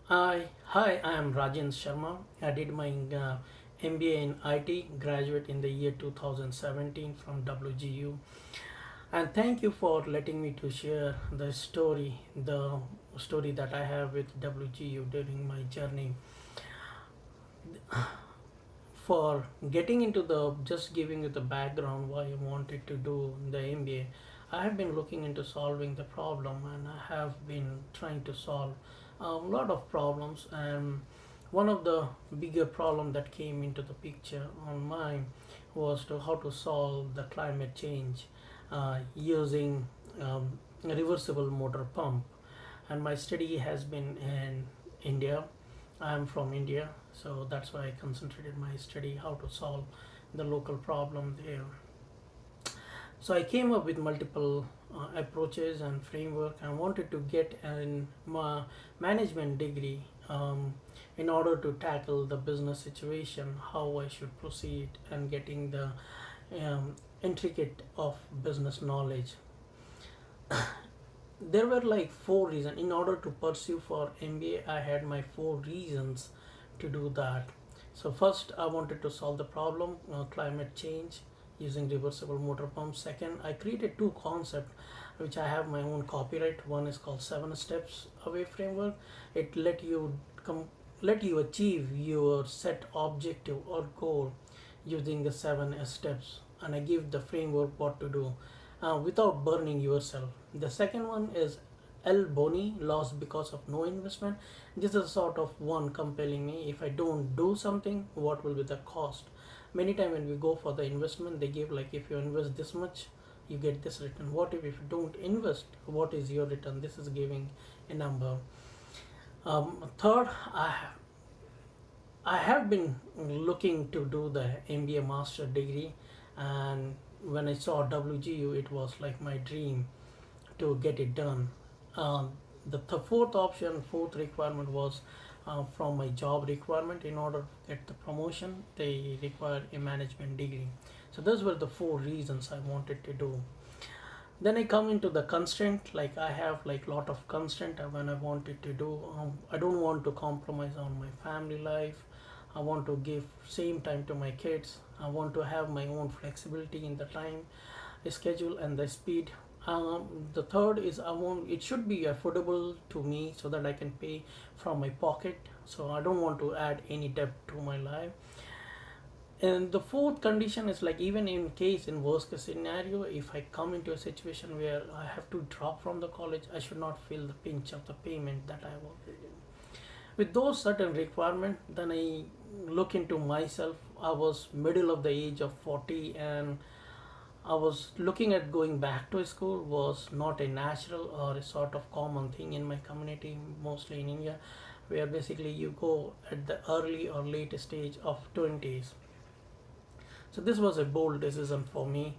Hi, I am Rajan Sharma. I did my MBA in IT, graduate in the year 2017 from WGU. And thank you for letting me to share the story that I have with WGU during my journey. For getting into the just giving you the background why I wanted to do the MBA, I have been looking into solving the problem and I have been trying to solve a lot of problems. And one of the bigger problem that came into the picture on mine was to how to solve the climate change using a reversible motor pump. And my study has been in India. I am from India, so that's why I concentrated my study how to solve the local problem there. So I came up with multiple approaches and framework. I wanted to get an management degree in order to tackle the business situation, how I should proceed, and getting the intricate of business knowledge. There were like four reasons in order to pursue for MBA. I had my four reasons to do that. So first, I wanted to solve the problem climate change using reversible motor pumps. Second, I created two concepts which I have my own copyright. One is called 7 steps away framework. It let you achieve your set objective or goal using the 7 steps, and I give the framework what to do without burning yourself. The second one is El Boni, loss because of no investment. This is sort of one compelling me. If I don't do something, what will be the cost? Many times when we go for the investment, they give like if you invest this much, you get this return. What if you don't invest? What is your return? This is giving a number. Third, I have been looking to do the MBA master degree, and when I saw WGU, it was like my dream to get it done. The fourth option, fourth requirement was from my job requirement. In order to get the promotion, they require a management degree. So those were the four reasons I wanted to do. Then I come into the constraint. Like I have like lot of constraint when I wanted to do. I don't want to compromise on my family life. I want to give same time to my kids. I want to have my own flexibility in the time schedule and the speed. The third is I want it should be affordable to me so that I can pay from my pocket. So I don't want to add any debt to my life. And the fourth condition is like even in case in worst case scenario, if I come into a situation where I have to drop from the college, I should not feel the pinch of the payment that I have already. With those certain requirements, then I look into myself. I was middle of the age of 40, and I was looking at going back to school was not a natural or a sort of common thing in my community, mostly in India, where basically you go at the early or late stage of 20s. So this was a bold decision for me.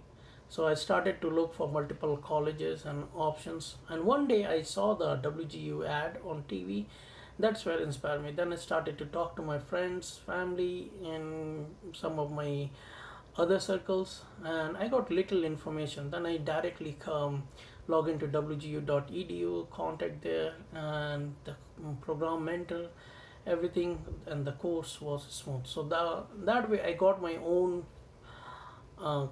So I started to look for multiple colleges and options. And one day I saw the WGU ad on TV. That's where it inspired me. Then I started to talk to my friends, family, and some of my other circles, and I got little information. Then I directly log into wgu.edu, contact there, and the program mentor, everything, and the course was smooth. So that way I got my own uh,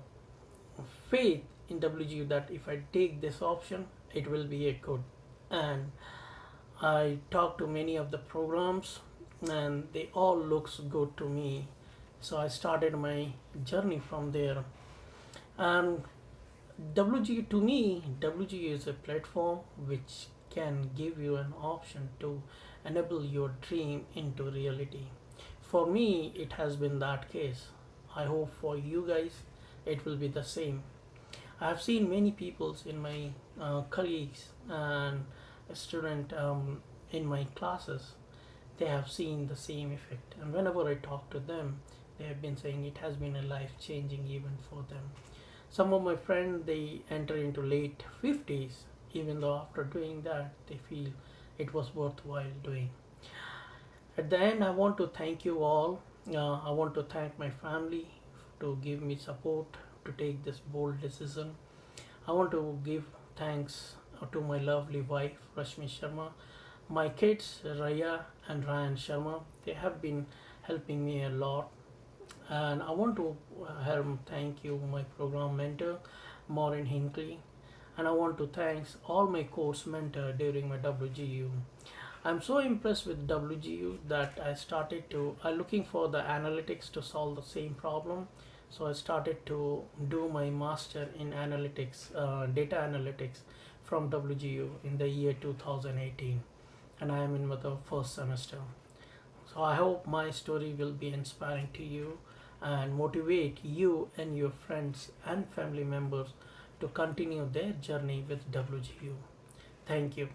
faith in WGU that if I take this option, it will be a good. And I talked to many of the programs, and they all looks good to me. So I started my journey from there. And WGU to me, WGU is a platform which can give you an option to enable your dream into reality. For me, it has been that case. I hope for you guys it will be the same. I have seen many peoples in my colleagues and student in my classes. They have seen the same effect, and whenever I talk to them, they have been saying it has been a life changing event for them. Some of my friends they enter into late 50s, even though after doing that they feel it was worthwhile doing. At the end, I want to thank you all. I want to thank my family to give me support to take this bold decision. I want to give thanks to my lovely wife Rashmi Sharma. My kids, Raya and Ryan Sharma, they have been helping me a lot, and I want to thank you, my program mentor, Maureen Hinckley, and I want to thank all my course mentor during my WGU. I'm so impressed with WGU that I looking for the analytics to solve the same problem. So I started to do my master in analytics, data analytics from WGU in the year 2018, and I am in the first semester. So I hope my story will be inspiring to you and motivate you and your friends and family members to continue their journey with WGU. Thank you.